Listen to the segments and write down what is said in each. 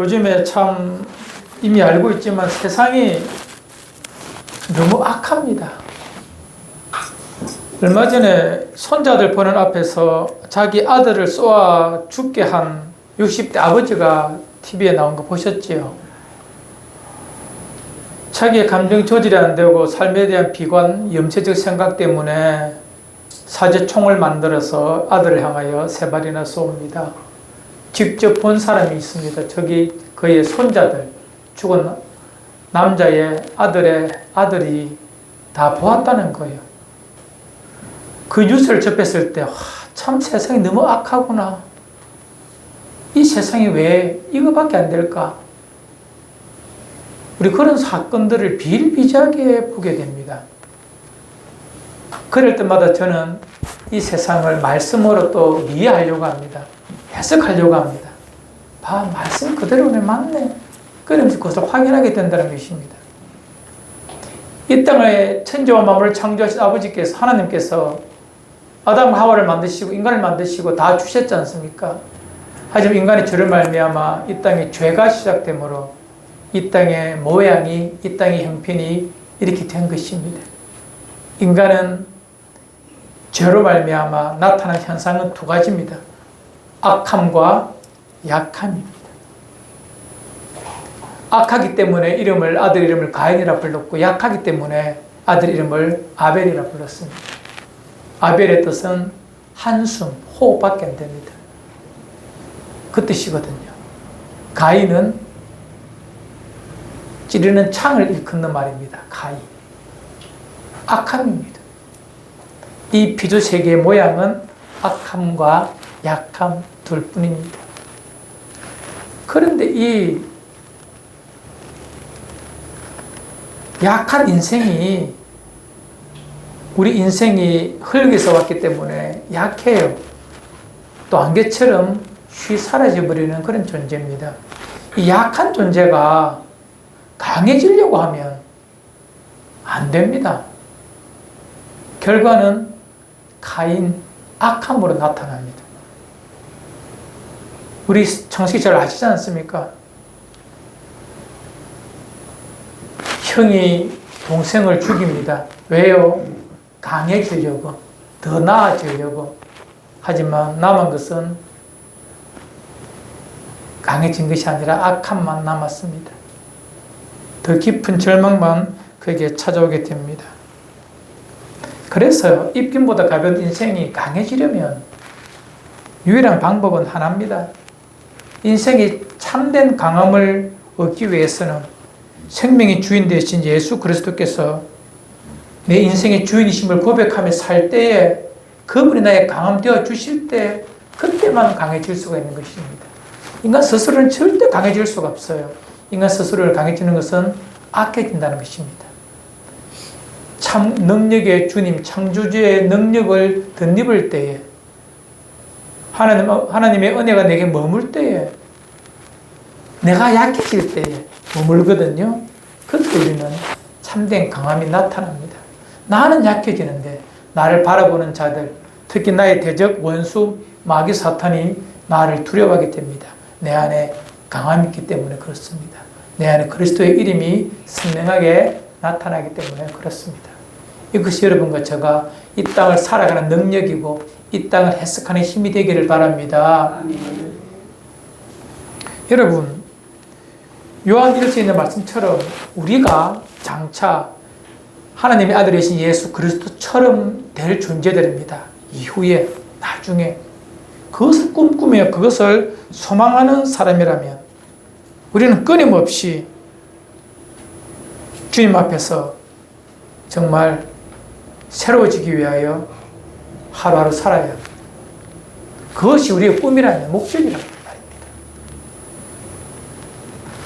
요즘에 참 이미 알고 있지만 세상이 너무 악합니다. 얼마 전에 손자들 보는 앞에서 자기 아들을 쏘아 죽게 한 60대 아버지가 TV에 나온 거 보셨지요? 자기의 감정 조절이 안 되고 삶에 대한 비관, 염세적 생각 때문에 사제총을 만들어서 아들을 향하여 3발이나 쏩니다. 직접 본 사람이 있습니다. 저기 그의 손자들, 죽은 남자의 아들이 다 보았다는 거예요. 그 뉴스를 접했을 때, 참 세상이 너무 악하구나. 이 세상이 왜 이거밖에 안 될까? 우리 그런 사건들을 비일비재하게 보게 됩니다. 그럴 때마다 저는 이 세상을 말씀으로 또 이해하려고 합니다. 해석하려고 합니다. 말씀 그대로는 맞네. 그러면서 그것을 확인하게 된다는 것입니다. 이 땅에 천지와 만물을 창조하신 아버지께서, 하나님께서 아담과 하와를 만드시고 인간을 만드시고 다 주셨지 않습니까? 하지만 인간의 죄를 말미암아 이 땅에 죄가 시작되므로 이 땅의 모양이, 이 땅의 형편이 이렇게 된 것입니다. 인간은 죄로 말미암아 나타난 현상은 2가지입니다. 악함과 약함입니다. 악하기 때문에 아들 이름을 가인이라 불렀고, 약하기 때문에 아들 이름을 아벨이라 불렀습니다. 아벨의 뜻은 한숨, 호흡밖에 안 됩니다. 그 뜻이거든요. 가인은 찌르는 창을 일컫는 말입니다. 가인. 악함입니다. 이 피조세계의 모양은 악함과 약함 둘 뿐입니다. 그런데 이 약한 인생이, 우리 인생이 흙에서 왔기 때문에 약해요. 또 안개처럼 쉬 사라져버리는 그런 존재입니다. 이 약한 존재가 강해지려고 하면 안 됩니다. 결과는 가인, 악함으로 나타납니다. 우리 창식이 잘 아시지 않습니까? 형이 동생을 죽입니다. 왜요? 강해지려고, 더 나아지려고. 하지만 남은 것은 강해진 것이 아니라 악함만 남았습니다. 더 깊은 절망만 그에게 찾아오게 됩니다. 그래서 입김보다 가벼운 인생이 강해지려면 유일한 방법은 하나입니다. 인생이 참된 강함을 얻기 위해서는 생명의 주인 되신 예수 그리스도께서 내 인생의 주인이심을 고백하며 살 때에 그분이 나의 강함 되어 주실 때 그때만 강해질 수가 있는 것입니다. 인간 스스로는 절대 강해질 수가 없어요. 인간 스스로를 강해지는 것은 악해진다는 것입니다. 참 능력의 주님, 창조주의 능력을 덧입을 때에, 하나님의 은혜가 내게 머물 때에, 내가 약해질 때에 머물거든요. 그때 우리는 참된 강함이 나타납니다. 나는 약해지는데 나를 바라보는 자들, 특히 나의 대적 원수 마귀 사탄이 나를 두려워하게 됩니다. 내 안에 강함이 있기 때문에 그렇습니다. 내 안에 그리스도의 이름이 선명하게 나타나기 때문에 그렇습니다. 이것이 여러분과 제가 이 땅을 살아가는 능력이고 이 땅을 해석하는 힘이 되기를 바랍니다. 여러분, 요한 1서에 있는 말씀처럼 우리가 장차 하나님의 아들이신 예수 그리스도처럼 될 존재들입니다. 이후에, 나중에 그것을 꿈꾸며 그것을 소망하는 사람이라면 우리는 끊임없이 주님 앞에서 정말 새로워지기 위하여 하루하루 살아야 합니다. 그것이 우리의 꿈이라면, 목적이라는 말입니다.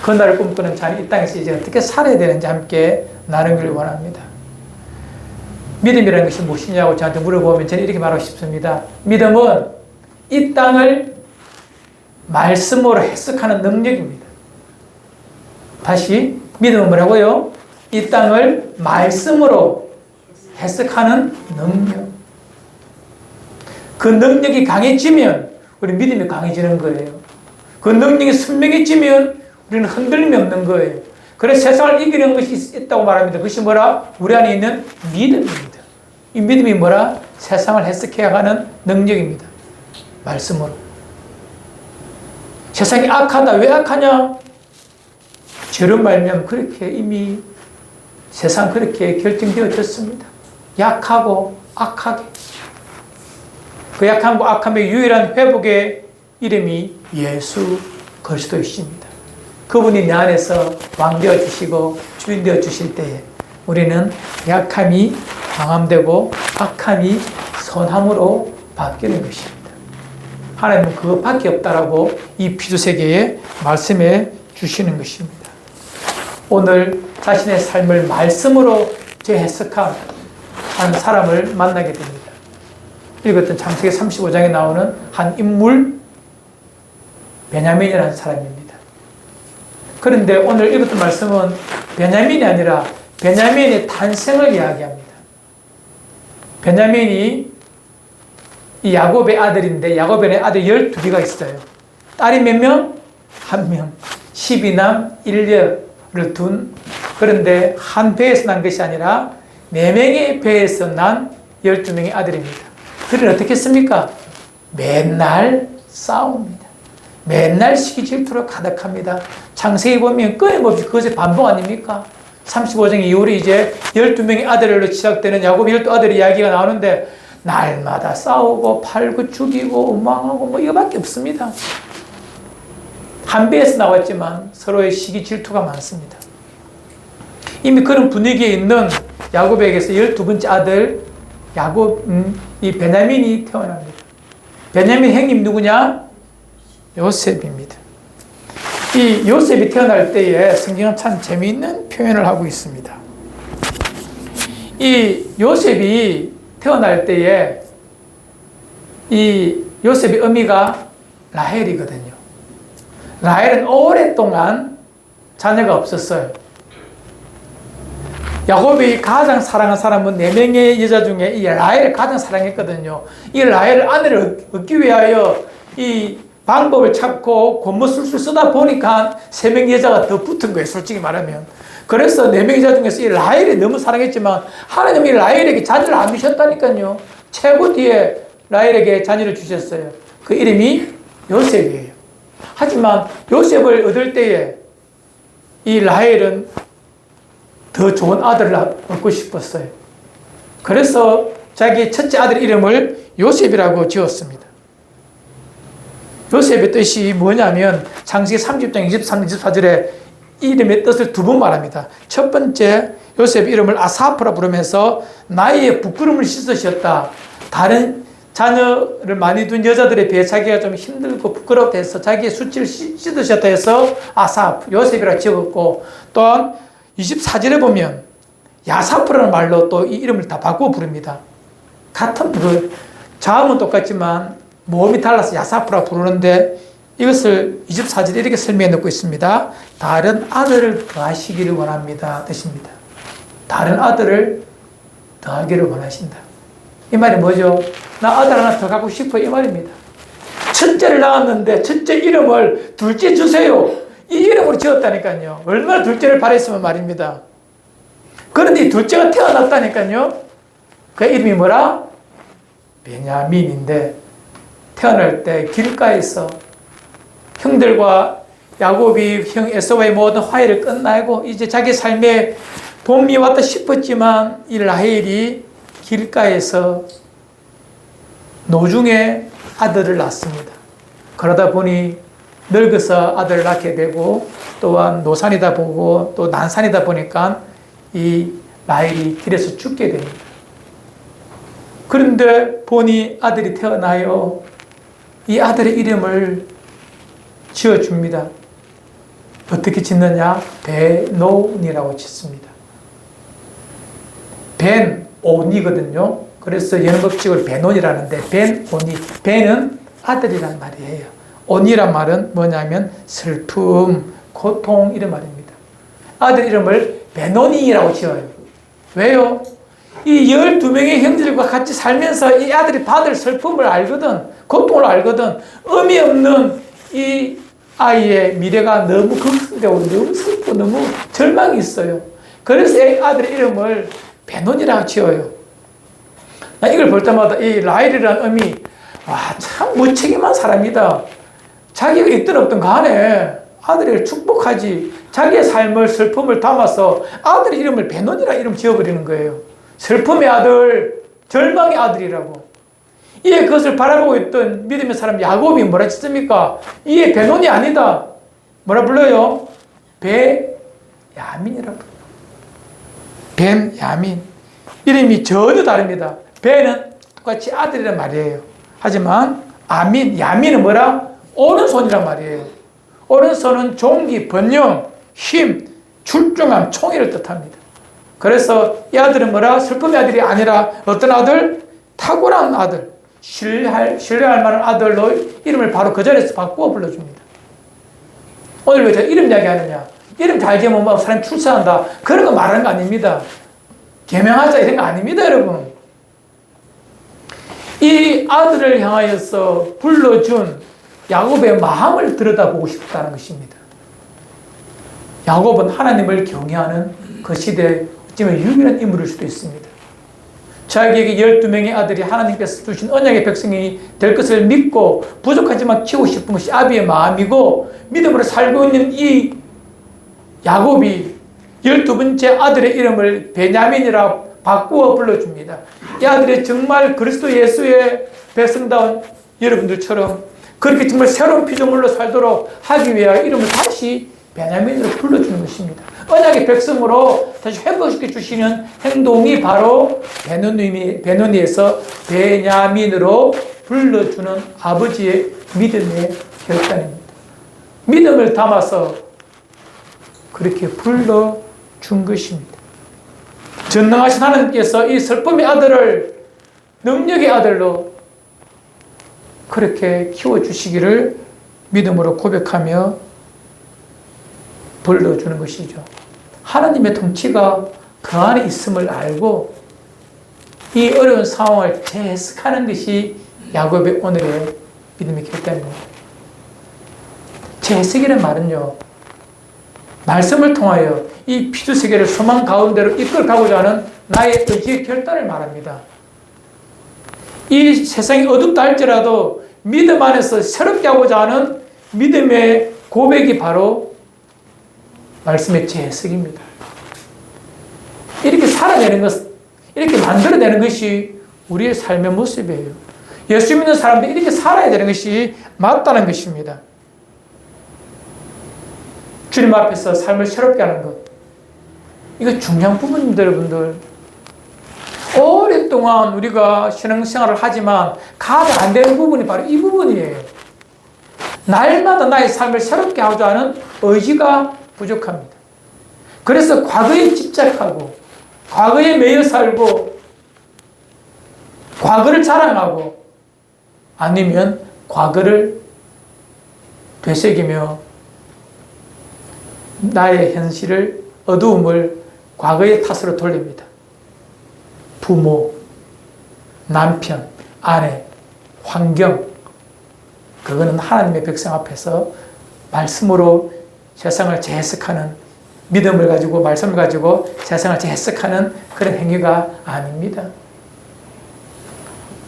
그날을 꿈꾸는 자는 이 땅에서 이제 어떻게 살아야 되는지 함께 나누기를 원합니다. 믿음이라는 것이 무엇이냐고 저한테 물어보면 저는 이렇게 말하고 싶습니다. 믿음은 이 땅을 말씀으로 해석하는 능력입니다. 다시, 믿음은 뭐라고요? 이 땅을 말씀으로 해석하는 능력. 그 능력이 강해지면 우리 믿음이 강해지는 거예요. 그 능력이 선명해지면 우리는 흔들림이 없는 거예요. 그래서 세상을 이기는 것이 있다고 말합니다. 그것이 뭐라? 우리 안에 있는 믿음입니다. 이 믿음이 뭐라? 세상을 해석해야 하는 능력입니다. 말씀으로. 세상이 악하다. 왜 악하냐? 죄로 말미암아 그렇게 이미 세상 그렇게 결정되어졌습니다. 약하고 악하게. 그 약함과 악함의 유일한 회복의 이름이 예수 그리스도이십니다. 그분이 내 안에서 왕 되어 주시고 주인 되어 주실 때에 우리는 약함이 강함되고 악함이 선함으로 바뀌는 것입니다. 하나님은 그것밖에 없다라고 이 피두세계에 말씀해 주시는 것입니다. 오늘 자신의 삶을 말씀으로 재해석한 한 사람을 만나게 됩니다. 읽었던 창세기 35장에 나오는 한 인물, 베냐민이라는 사람입니다. 그런데 오늘 읽었던 말씀은 베냐민이 아니라 베냐민의 탄생을 이야기합니다. 베냐민이 이 야곱의 아들인데 야곱의 아들 12개가 있어요. 딸이 몇 명? 1명. 12남 1녀를 둔, 그런데 한 배에서 난 것이 아니라 4명의 배에서 난 12명의 아들입니다. 그들은 어떻게 했습니까? 맨날 싸웁니다. 맨날 시기 질투로 가득합니다. 창세기 보면 끊임없이 그것의 반복 아닙니까? 35장 이후로 이제 12명의 아들로 시작되는 야곱 12아들의 이야기가 나오는데 날마다 싸우고 팔고 죽이고 원망하고 뭐 이거밖에 없습니다. 한 배에서 나왔지만 서로의 시기 질투가 많습니다. 이미 그런 분위기에 있는 야곱에게서 12번째 아들 야곱, 이 베냐민이 태어납니다. 베냐민 형님 누구냐? 요셉입니다. 이 요셉이 태어날 때에 성경은 참 재미있는 표현을 하고 있습니다. 이 요셉이 태어날 때에 이 요셉의 어미가 라헬이거든요. 라헬은 오랫동안 자녀가 없었어요. 야곱이 가장 사랑한 사람은 4명의 여자 중에 이 라헬을 가장 사랑했거든요. 이 라헬을 아내를 얻기 위하여 이 방법을 찾고 권모술술 쓰다 보니까 3명 여자가 더 붙은 거예요. 솔직히 말하면. 그래서 4명 여자 중에서 이 라헬이 너무 사랑했지만 하나님이 라헬에게 자녀를 안 주셨다니까요. 최고 뒤에 라헬에게 자녀를 주셨어요. 그 이름이 요셉이에요. 하지만 요셉을 얻을 때에 이 라헬은 더 좋은 아들을 얻고 싶었어요. 그래서 자기 첫째 아들 이름을 요셉이라고 지었습니다. 요셉의 뜻이 뭐냐면 창세기 30장 23, 24절에 이름의 뜻을 2번 말합니다. 첫 번째, 요셉 이름을 아사프라 부르면서 나의 부끄러움을 씻으셨다. 다른 자녀를 많이 둔 여자들에 비해 자기가 좀 힘들고 부끄럽다 해서 자기의 수치를 씻으셨다 해서 아사프, 요셉이라 지었고, 또한 24절에 보면 야사프라는 말로 또 이 이름을 다 바꾸어 부릅니다. 같은 자음은 똑같지만 모음이 달라서 야사프라 부르는데 이것을 24절에 이렇게 설명해 놓고 있습니다. 다른 아들을 더하시기를 원합니다. 뜻입니다. 다른 아들을 더하기를 원하신다. 이 말이 뭐죠? 나 아들 하나 더 갖고 싶어 이 말입니다. 첫째를 낳았는데 첫째 이름을 둘째 주세요. 이 이름으로 지었다니까요. 얼마나 둘째를 바랬으면 말입니다. 그런데 이 둘째가 태어났다니까요. 그 이름이 뭐라? 베냐민인데 태어날 때 길가에서 형들과 야곱이 형 에서와의 모든 화해를 끝나고 이제 자기 삶에 봄이 왔다 싶었지만 이 라헬이 길가에서 노중에 아들을 낳습니다. 그러다 보니 늙어서 아들을 낳게 되고 또한 노산이다 보고 또 난산이다 보니까 이 라헬이 길에서 죽게 됩니다. 그런데 보니 아들이 태어나요. 이 아들의 이름을 지어줍니다. 어떻게 짓느냐? 베논이라고 짓습니다. 벤온이거든요. 그래서 연법칙으로 베논이라는데 벤온이, 벤은 아들이란 말이에요. 온이란 말은 뭐냐면 슬픔, 고통 이런 말입니다. 아들 이름을 베논이라고 지어요. 왜요? 이 12명의 형제들과 같이 살면서 이 아들이 받을 슬픔을 알거든, 고통을 알거든, 의미 없는 이 아이의 미래가 너무 걱정되고 너무 슬프고 너무 절망이 있어요. 그래서 아들의 이름을 베논이라고 지어요. 나 이걸 볼 때마다 이 라헬이라는 어미, 와, 참 무책임한 사람이다. 자기가 있든 없든 간에 아들을 축복하지. 자기의 삶을, 슬픔을 담아서 아들의 이름을 베논이라 이름 지어버리는 거예요. 슬픔의 아들, 절망의 아들이라고. 이에 그것을 바라보고 있던 믿음의 사람 야곱이 뭐라 했습니까? 이에 베논이 아니다. 뭐라 불러요? 베야민이라고 불러요. 벤야민. 이름이 전혀 다릅니다. 베는 똑같이 아들이란 말이에요. 하지만 아민, 야민은 뭐라? 오른손이란 말이에요. 오른손은 종기, 번영, 힘, 출중함, 총애를 뜻합니다. 그래서 이 아들은 뭐라? 슬픔의 아들이 아니라 어떤 아들? 탁월한 아들, 신뢰할 만한 아들로 이름을 바로 그 자리에서 바꾸어 불러줍니다. 오늘 왜 제가 이름 이야기 하느냐? 이름 잘 지으면 뭐 사람이 출세한다. 그런 거 말하는 거 아닙니다. 개명하자 이런 거 아닙니다, 여러분. 이 아들을 향하여서 불러준 야곱의 마음을 들여다보고 싶다는 것입니다. 야곱은 하나님을 경외하는 그 시대에 어쩌면 유일한 인물일 수도 있습니다. 자기에게 12명의 아들이 하나님께서 주신 언약의 백성이 될 것을 믿고 부족하지만 키우고 싶은 것이 아비의 마음이고 믿음으로 살고 있는 이 야곱이 12번째 아들의 이름을 베냐민이라 바꾸어 불러줍니다. 이 아들이 정말 그리스도 예수의 백성다운 여러분들처럼 그렇게 정말 새로운 피조물로 살도록 하기 위하여 이름을 다시 베냐민으로 불러주는 것입니다. 언약의 백성으로 다시 회복시켜 주시는 행동이 바로 베노니에서 베냐민으로 불러주는 아버지의 믿음의 결단입니다. 믿음을 담아서 그렇게 불러준 것입니다. 전능하신 하나님께서 이 슬픔의 아들을 능력의 아들로 그렇게 키워주시기를 믿음으로 고백하며 불러주는 것이죠. 하나님의 통치가 그 안에 있음을 알고 이 어려운 상황을 재해석하는 것이 야곱의 오늘의 믿음의 결단입니다. 재해석이라는 말은요, 말씀을 통하여 이 피조세계를 소망 가운데로 이끌어가고자 하는 나의 의지의 결단을 말합니다. 이 세상이 어둡다 할지라도 믿음 안에서 새롭게 하고자 하는 믿음의 고백이 바로 말씀의 재해석입니다. 이렇게 살아내는 것, 이렇게 만들어내는 것이 우리의 삶의 모습이에요. 예수 믿는 사람들이 이렇게 살아야 되는 것이 맞다는 것입니다. 주님 앞에서 삶을 새롭게 하는 것. 이거 중요한 부분입니다, 여러분들. 오랫동안 우리가 신앙생활을 하지만 가장 안 되는 부분이 바로 이 부분이에요. 날마다 나의 삶을 새롭게 하고자 하는 의지가 부족합니다. 그래서 과거에 집착하고, 과거에 매여 살고, 과거를 자랑하고, 아니면 과거를 되새기며 나의 현실을, 어두움을 과거의 탓으로 돌립니다. 부모, 남편, 아내, 환경, 그거는 하나님의 백성 앞에서 말씀으로 세상을 재해석하는, 믿음을 가지고 말씀을 가지고 세상을 재해석하는 그런 행위가 아닙니다.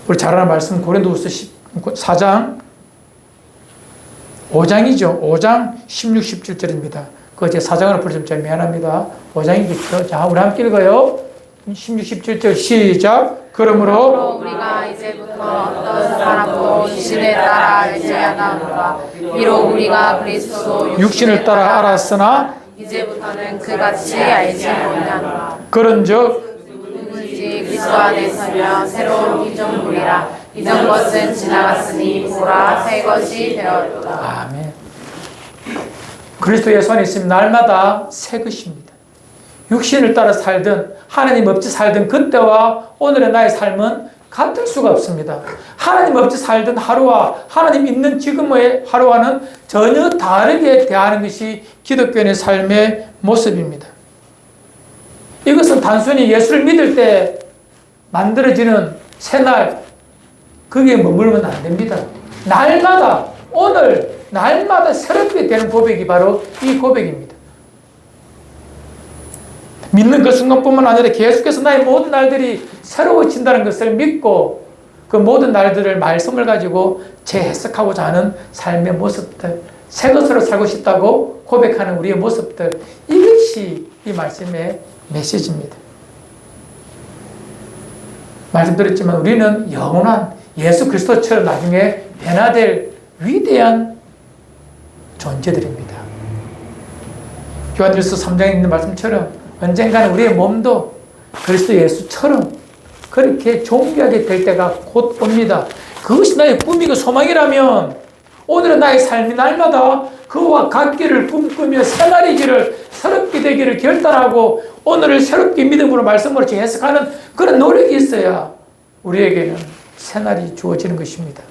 우리 잘 아는 말씀 고린도후서 4장 5장이죠. 5장 16, 17절입니다. 그거 제 4장으로 부르면 좀 미안합니다. 5장이겠죠. 자, 우리 함께 읽어요. 16, 17절 시작. 그러므로 우리가 이제부터 어떤 사람도 육신을 따라 알지 아니하노라. 비록 우리가 그리스도 육신을 따라 알았으나 이제부터는 그같이 알지 못하노라. 그런즉 누구든지 그리스도 안에 있으면 새로운 피조물이라. 이전 것은 지나갔으니 보라 새 것이 되었도다. 아멘. 그리스도 예수 안에 있으면 날마다 새 것입니다. 육신을 따라 살든 하나님 없이 살든 그때와 오늘의 나의 삶은 같을 수가 없습니다. 하나님 없이 살던 하루와 하나님 있는 지금의 하루와는 전혀 다르게 대하는 것이 기독교인의 삶의 모습입니다. 이것은 단순히 예수를 믿을 때 만들어지는 새날, 거기에 머물면 안 됩니다. 날마다, 오늘 날마다 새롭게 되는 고백이 바로 이 고백입니다. 믿는 그 순간뿐만 아니라 계속해서 나의 모든 날들이 새로워진다는 것을 믿고 그 모든 날들을 말씀을 가지고 재해석하고자 하는 삶의 모습들, 새 것으로 살고 싶다고 고백하는 우리의 모습들, 이것이 이 말씀의 메시지입니다. 말씀드렸지만 우리는 영원한 예수 그리스도처럼 나중에 변화될 위대한 존재들입니다. 요한일서 3장에 있는 말씀처럼 언젠가는 우리의 몸도 그리스도 예수처럼 그렇게 존귀하게 될 때가 곧 옵니다. 그것이 나의 꿈이고 소망이라면 오늘은 나의 삶이 날마다 그와 같기를 꿈꾸며 새날의 길을 새롭게 되기를 결단하고 오늘을 새롭게 믿음으로 말씀으로 해석하는 그런 노력이 있어야 우리에게는 새날이 주어지는 것입니다.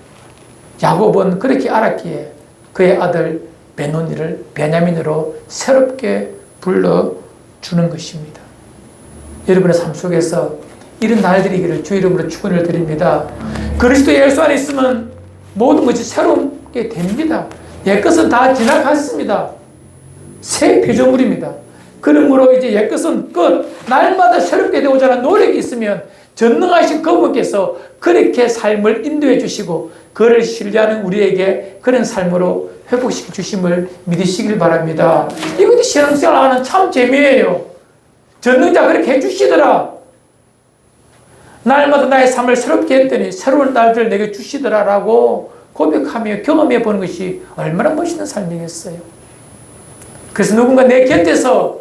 야곱은 그렇게 알았기에 그의 아들 베냐민으로 새롭게 불러주는 것입니다. 여러분의 삶 속에서 이런 날들이기를 주 이름으로 축원을 드립니다. 그리스도 예수 안에 있으면 모든 것이 새롭게 됩니다. 옛것은 다 지나갔습니다. 새 피조물입니다. 그러므로 이제 옛것은 끝. 날마다 새롭게 되고자 하는 노력이 있으면 전능하신 그분께서 그렇게 삶을 인도해 주시고 그를 신뢰하는 우리에게 그런 삶으로 회복시켜 주심을 믿으시길 바랍니다. 이것이 신앙생활 하는 참 재미예요. 전능자 그렇게 해주시더라. 날마다 나의 삶을 새롭게 했더니 새로운 날들을 내게 주시더라라고 고백하며 경험해 보는 것이 얼마나 멋있는 삶이겠어요. 그래서 누군가 내 곁에서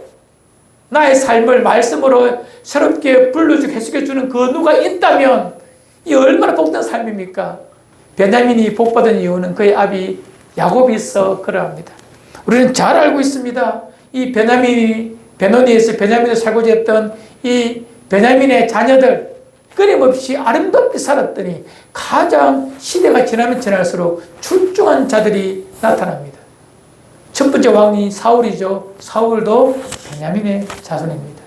나의 삶을 말씀으로 새롭게 불러주고 해석해주는 그 누가 있다면 이 얼마나 복된 삶입니까? 베냐민이 복받은 이유는 그의 아비 야곱이 있어 그러합니다. 우리는 잘 알고 있습니다. 이 베노니에서 베냐민을 살고자 했던 이 베냐민의 자녀들 끊임없이 아름답게 살았더니 가장 시대가 지나면 지날수록 출중한 자들이 나타납니다. 첫 번째 왕이 사울이죠. 사울도 베냐민의 자손입니다.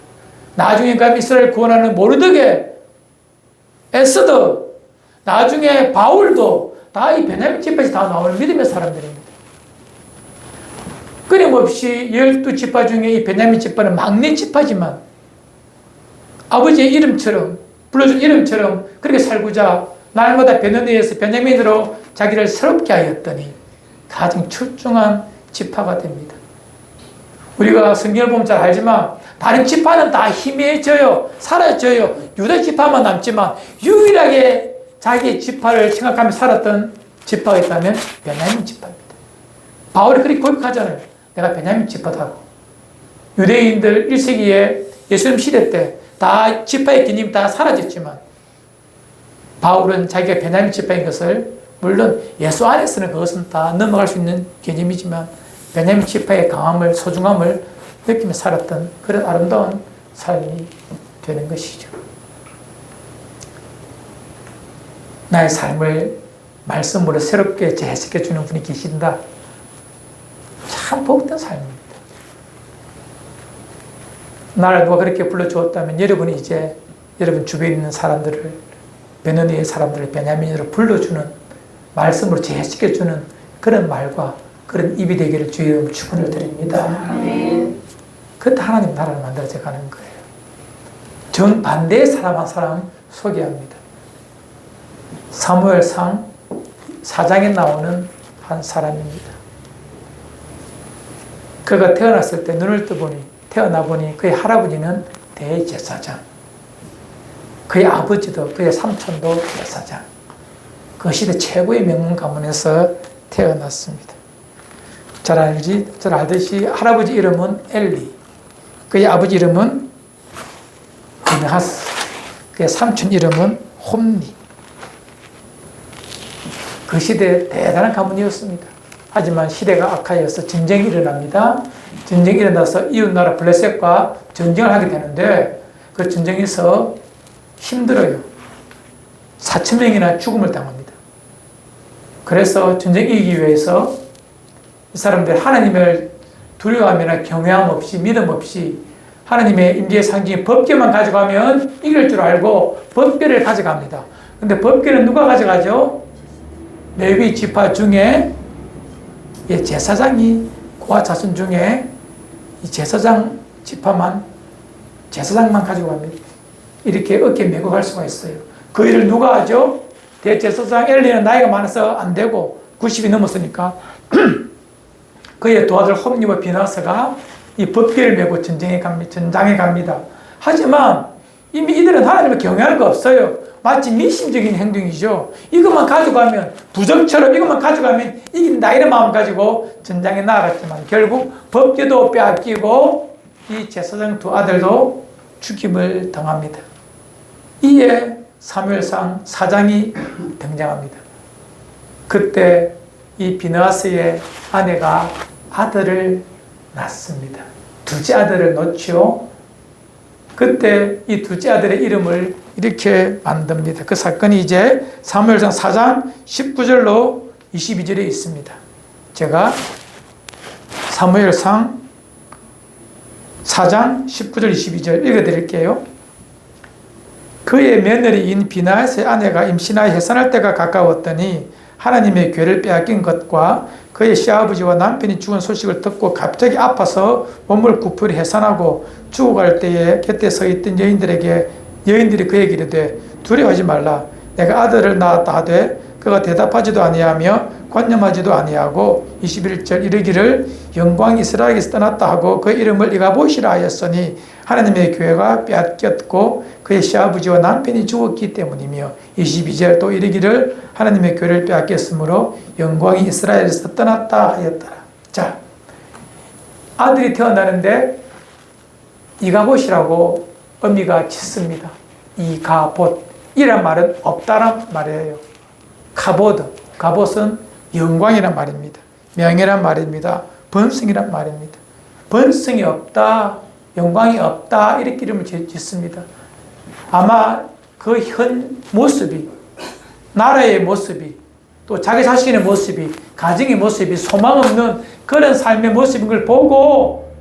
나중에 감 이스라엘 구원하는 모르드게, 에스더, 나중에 바울도 다 이 베냐민 지파에서 다 나오는 믿음의 사람들입니다. 끊임없이 12지파 중에 이 베냐민 지파는 막내 지파지만 아버지의 이름처럼 불러준 이름처럼 그렇게 살고자 날마다 베냐민에서 베냐민으로 자기를 새롭게 하였더니 가장 출중한 지파가 됩니다. 우리가 성경을 보면 잘 알지만 다른 지파는 다 희미해져요. 사라져요. 유다 지파만 남지만 유일하게 자기 지파를 생각하며 살았던 지파가 있다면 베냐민 지파입니다. 바울이 그렇게 고백하잖아요. 내가 베냐민 지파다고. 유대인들 1세기에 예수님 시대 때 다 지파의 개념이 다 사라졌지만 바울은 자기가 베냐민 지파인 것을 물론 예수 안에서는 그것은 다 넘어갈 수 있는 개념이지만 베냐민 지파의 강함을 소중함을 느끼며 살았던 그런 아름다운 삶이 되는 것이죠. 나의 삶을 말씀으로 새롭게 재해석해 주는 분이 계신다. 참 복된 삶입니다. 나를 누가 그렇게 불러주었다면 여러분이 이제 여러분 주변에 있는 사람들을 베느니의 사람들을 베냐민으로 불러주는 말씀으로 재해석해주는 그런 말과 그런 입이 되기를 주의 이름으로 축원을 드립니다. 그때 하나님 나라를 만들어져 가는 거예요. 정반대의 사람 한 사람 소개합니다. 사무엘상 4장에 나오는 한 사람입니다. 그가 태어났을 때 눈을 태어나 보니 그의 할아버지는 대제사장, 그의 아버지도 그의 삼촌도 제사장, 그 시대 최고의 명문 가문에서 태어났습니다. 잘 알듯이 할아버지 이름은 엘리, 그의 아버지 이름은 비느하스, 그의 삼촌 이름은 홈니. 그 시대 대단한 가문이었습니다. 하지만 시대가 악화해서 전쟁이 일어납니다. 전쟁이 일어나서 이웃나라 블레셋과 전쟁을 하게 되는데 그 전쟁에서 힘들어요. 4,000명이나 죽음을 당합니다. 그래서 전쟁 이기기 위해서 이 사람들 하나님을 두려워함이나 경외함 없이 믿음 없이 하나님의 임재의 상징인 법궤만 가져가면 이길 줄 알고 법궤를 가져갑니다. 근데 법궤는 누가 가져가죠? 레위 지파 중에 예, 제사장이 고아 자손 중에 이 제사장 지파만 제사장만 가지고 갑니다. 이렇게 어깨에 메고 갈 수가 있어요. 그 일을 누가 하죠? 대제사장 엘리는 나이가 많아서 안 되고 90이 넘었으니까 그의 두 아들 홈리와 비나스가 이 법궤를 메고 전장에 갑니다. 하지만 이미 이들은 하나님을 경외할 거 없어요. 마치 미심적인 행동이죠. 이것만 가져가면 부적처럼 이것만 가져가면 이긴다 이런 마음 가지고 전장에 나아갔지만 결국 법궤도 빼앗기고 이 제사장 두 아들도 죽임을 당합니다. 이에 사무엘상 4장이 등장합니다. 그때 이 비느하스의 아내가 아들을 낳습니다. 둘째 아들을 낳죠. 그때 이 둘째 아들의 이름을 이렇게 만듭니다. 그 사건이 이제 사무엘상 4장 19절로 22절에 있습니다. 제가 사무엘상 4장 19절 22절 읽어드릴게요. 그의 며느리인 비나스의 아내가 임신하여 해산할 때가 가까웠더니 하나님의 궤를 빼앗긴 것과 그의 시아버지와 남편이 죽은 소식을 듣고 갑자기 아파서 몸을 구풀이 해산하고 죽어갈 때에 곁에 서 있던 여인들이 그에게 이르되 두려워하지 말라. 내가 아들을 낳았다 하되 그가 대답하지도 아니하며 관념하지도 아니하고 21절 이르기를 영광이 이스라엘에게서 떠났다 하고 그 이름을 이가봇이라 하였으니 하나님의 교회가 빼앗겼고 그의 시아버지와 남편이 죽었기 때문이며 22절 또 이르기를 하나님의 교회를 빼앗겼으므로 영광이 이스라엘에서 떠났다 하였더라. 자, 아들이 태어나는데 이가봇이라고 어미가 짓습니다. 이가봇 이란 말은 없다란 말이에요. 가봇은 영광이란 말입니다. 명예란 말입니다. 번성이란 말입니다. 번성이 없다, 영광이 없다 이렇게 이름을 짓습니다. 아마 그 현 모습이, 나라의 모습이, 또 자기 자신의 모습이, 가정의 모습이 소망 없는 그런 삶의 모습인 걸 보고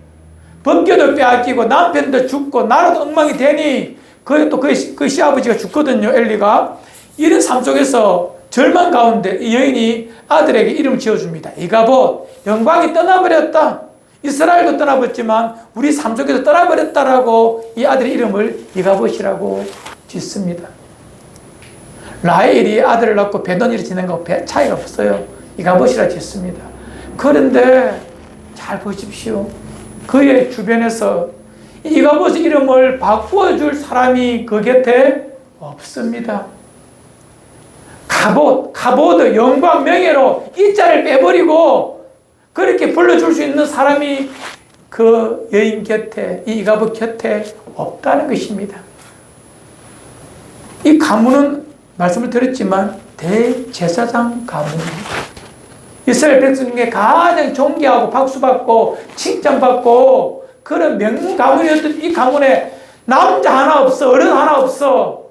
법궤도 빼앗기고 남편도 죽고 나라도 엉망이 되니 그 시아버지가 죽거든요. 엘리가. 이런 삶 속에서 절망 가운데 이 여인이 아들에게 이름을 지어줍니다. 이가봇, 영광이 떠나버렸다. 이스라엘도 떠나버렸지만 우리 삶 속에서 떠나버렸다라고 이 아들의 이름을 이가봇이라고 짓습니다. 라헬이 아들을 낳고 베노니를 지낸 거 차이가 없어요. 이가봇이라 짓습니다. 그런데 잘 보십시오. 그의 주변에서 이가봇의 이름을 바꾸어줄 사람이 그 곁에 없습니다. 가봇, 영광, 명예로 이 자를 빼버리고 그렇게 불러줄 수 있는 사람이 그 여인 곁에, 이 이가봇 곁에 없다는 것입니다. 이 가문은 말씀을 드렸지만 대제사장 가문입니다. 이스라엘 백성 중에 가장 존경하고 박수받고 칭찬받고 그런 명문 가문이었던 이 가문에 남자 하나 없어, 어른 하나 없어.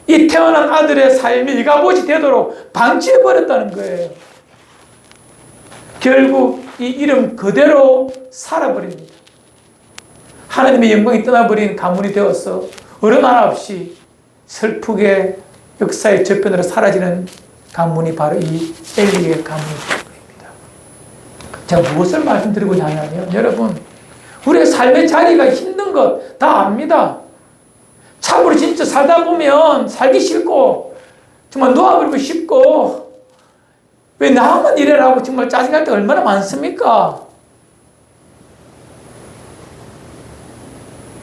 이 태어난 아들의 삶이 이가봇이 되도록 방치해버렸다는 거예요. 결국 이 이름 그대로 살아버립니다. 하나님의 영광이 떠나버린 가문이 되어서 어른 하나 없이 슬프게 역사의 저편으로 사라지는 가문이 바로 이 엘리의 가문입니다. 제가 무엇을 말씀드리고자 하냐면 여러분, 우리의 삶의 자리가 힘든 것 다 압니다. 참으로 진짜 살다 보면 살기 싫고 정말 놓아버리고 싶고 왜 나만 이래라고 정말 짜증날 때가 얼마나 많습니까?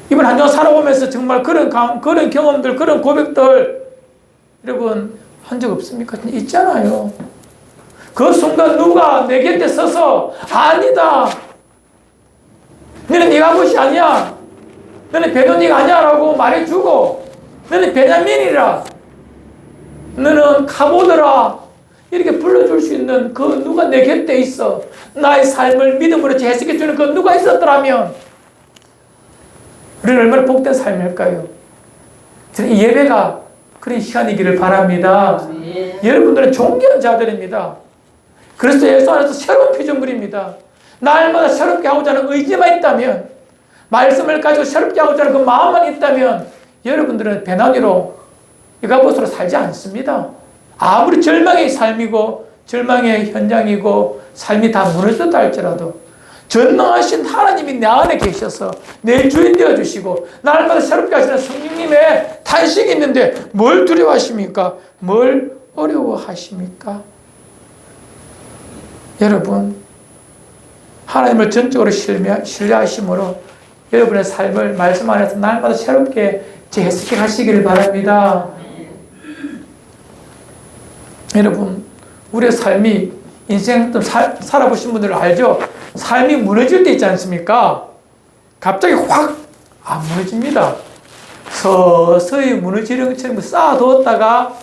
이번 한 주 살아오면서 정말 그런 경험들, 그런 고백들 여러분 한 적 없습니까? 있잖아요. 그 순간 누가 내 곁에 서서 아니다. 너는 이가봇이 아니야. 너는 베노니가 아니야 라고 말해주고 너는 베냐민이라. 너는 가보더라. 이렇게 불러줄 수 있는 그 누가 내 곁에 있어. 나의 삶을 믿음으로 해석해주는 그 누가 있었더라면 우리는 얼마나 복된 삶일까요? 저는 이 예배가 그런 시간이기를 바랍니다. 여러분들은 존귀한 자들입니다. 그리스도 예수 안에서 새로운 피조물입니다. 날마다 새롭게 하고자 하는 의지만 있다면, 말씀을 가지고 새롭게 하고자 하는 그 마음만 있다면 여러분들은 베나니로 이가봇으로 살지 않습니다. 아무리 절망의 삶이고 절망의 현장이고 삶이 다 무너졌다 할지라도 전능하신 하나님이 내 안에 계셔서 내 주인 되어주시고 날마다 새롭게 하시는 성령님의 탄식이 있는데 뭘 두려워하십니까? 뭘 어려워하십니까? 여러분, 하나님을 전적으로 신뢰하심으로 여러분의 삶을 말씀 안에서 날마다 새롭게 재해석해 가시기를 바랍니다. 여러분, 우리의 삶이 인생 좀 살아보신 분들은 알죠? 삶이 무너질 때 있지 않습니까? 갑자기 확 안 무너집니다. 서서히 무너지는 것처럼 쌓아두었다가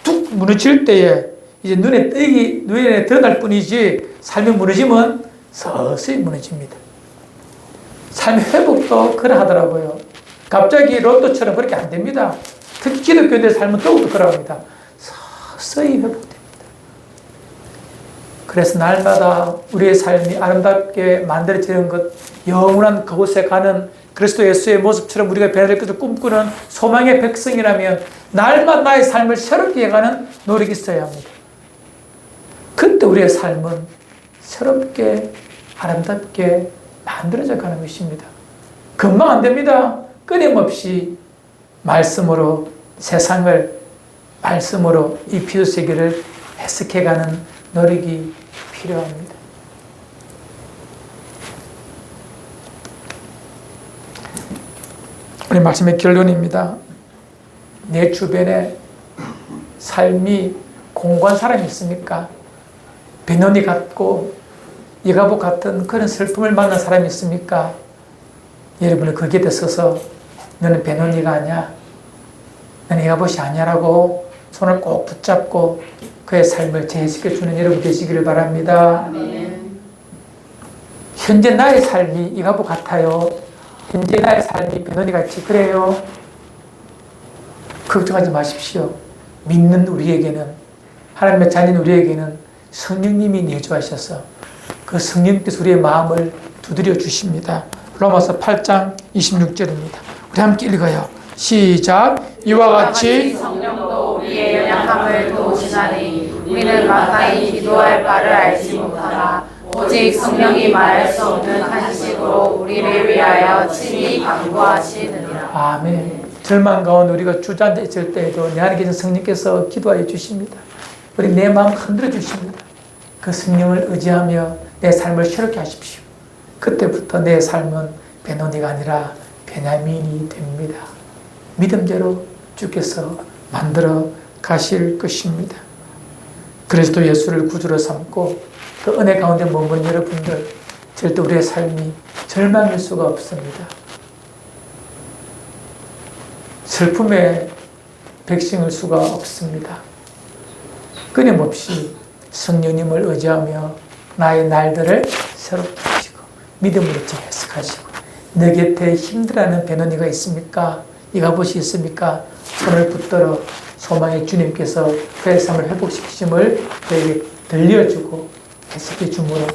툭 무너질 때에 이제 눈에 드러날 뿐이지 삶이 무너지면 서서히 무너집니다. 삶의 회복도 그러하더라고요. 갑자기 로또처럼 그렇게 안 됩니다. 특히 기독교인들의 삶은 더욱더 그러합니다. 서서히 회복됩니다. 그래서 날마다 우리의 삶이 아름답게 만들어지는 것, 영원한 그곳에 가는 그리스도 예수의 모습처럼 우리가 변화될 것을 꿈꾸는 소망의 백성이라면 날마다 나의 삶을 새롭게 해가는 노력이 있어야 합니다. 그때 우리의 삶은 새롭게 아름답게 만들어져 가는 것입니다. 금방 안 됩니다. 끊임없이 말씀으로 세상을 말씀으로 이 피조세계를 해석해가는 노력이 필요합니다. 우리 말씀의 결론입니다. 내 주변에 삶이 공고한 사람이 있습니까? 베노니 같고 여가부 같은 그런 슬픔을 만난 사람이 있습니까? 여러분은 거기에 대해서 너는 베노니가 아니야, 너는 여가부시 아니야라고 손을 꼭 붙잡고 그의 삶을 재해시켜주는 여러분 되시기를 바랍니다. 현재 나의 삶이 여가부 같아요. 현재 나의 삶이 베노니 같이 그래요. 걱정하지 마십시오. 믿는 우리에게는, 하나님의 자녀인 우리에게는 성령님이 내주하셔서 그 성령께서 우리의 마음을 두드려 주십니다. 로마서 8장 26절입니다. 우리 함께 읽어요. 시작. 이와 같이 성령도 우리의 연약함을 도우시나니 우리는 마땅히 기도할 바를 알지 못하나 오직 성령이 말할 수 없는 탄식으로 우리를 위하여 친히 간구하시느니라. 아멘. 절망 가운데 우리가 주저앉아 있을 때에도 내 안에 계신 성령께서 기도하여 주십니다. 우리 내 마음 흔들어 주십니다. 그 성령을 의지하며 내 삶을 새롭게 하십시오. 그때부터 내 삶은 베노니가 아니라 베냐민이 됩니다. 믿음대로 주께서 만들어 가실 것입니다. 그리스도 예수를 구주로 삼고 그 은혜 가운데 머무는 여러분들, 절대 우리의 삶이 절망일 수가 없습니다. 슬픔의 백성일 수가 없습니다. 끊임없이 성령님을 의지하며 나의 날들을 새롭게 하시고 믿음으로 재해석하시고, 내 곁에 힘들어하는 베노니가 있습니까? 이가봇이 있습니까? 손을 붙들어 소망의 주님께서 그의 삶을 회복시키심을 그에게 들려주고 해석해 주므로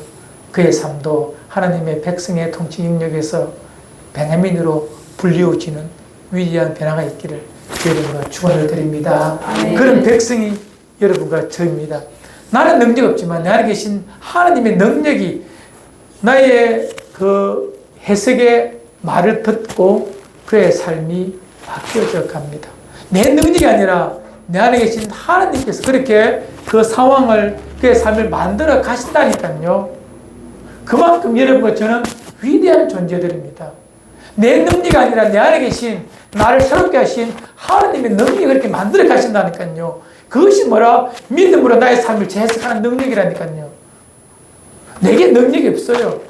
그의 삶도 하나님의 백성의 통치 능력에서 베냐민으로 불리워지는 위대한 변화가 있기를 여러분과 축원을 드립니다. 그런 백성이 여러분과 저입니다. 나는 능력 없지만 내 안에 계신 하나님의 능력이 나의 그 해석의 말을 듣고 그의 삶이 바뀌어져 갑니다. 내 능력이 아니라 내 안에 계신 하나님께서 그렇게 그 상황을, 그의 삶을 만들어 가신다니까요. 그만큼 여러분과 저는 위대한 존재들입니다. 내 능력이 아니라 내 안에 계신, 나를 새롭게 하신 하나님의 능력이 그렇게 만들어 가신다니까요. 그것이 뭐라? 믿음으로 나의 삶을 재해석하는 능력이라니까요. 내게 능력이 없어요.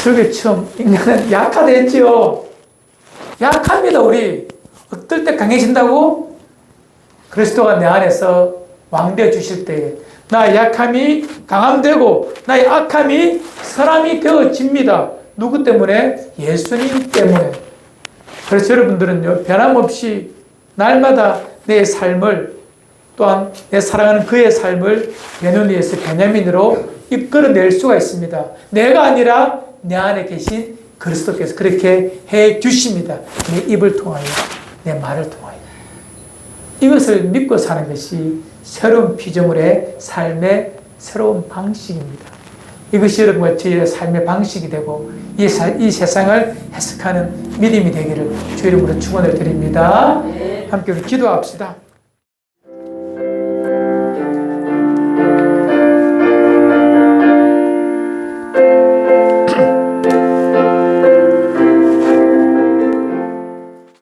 설교처럼 인간은 약하겠지요. 약합니다. 우리 어떨 때 강해진다고? 그리스도가 내 안에서 왕되어 주실 때에 나의 약함이 강함되고 나의 악함이 선함이 되어집니다. 누구 때문에? 예수님 때문에. 그래서 여러분들은요, 변함없이 날마다 내 삶을, 또한 내 사랑하는 그의 삶을 베노니에서 베냐민으로 이끌어낼 수가 있습니다. 내가 아니라 내 안에 계신 그리스도께서 그렇게 해 주십니다. 내 입을 통하여, 내 말을 통하여. 이것을 믿고 사는 것이 새로운 피조물의 삶의 새로운 방식입니다. 이것이 여러분과 저희의 삶의 방식이 되고 이 세상을 해석하는 믿음이 되기를 주 이름으로 축원을 드립니다. 함께 우리 기도합시다.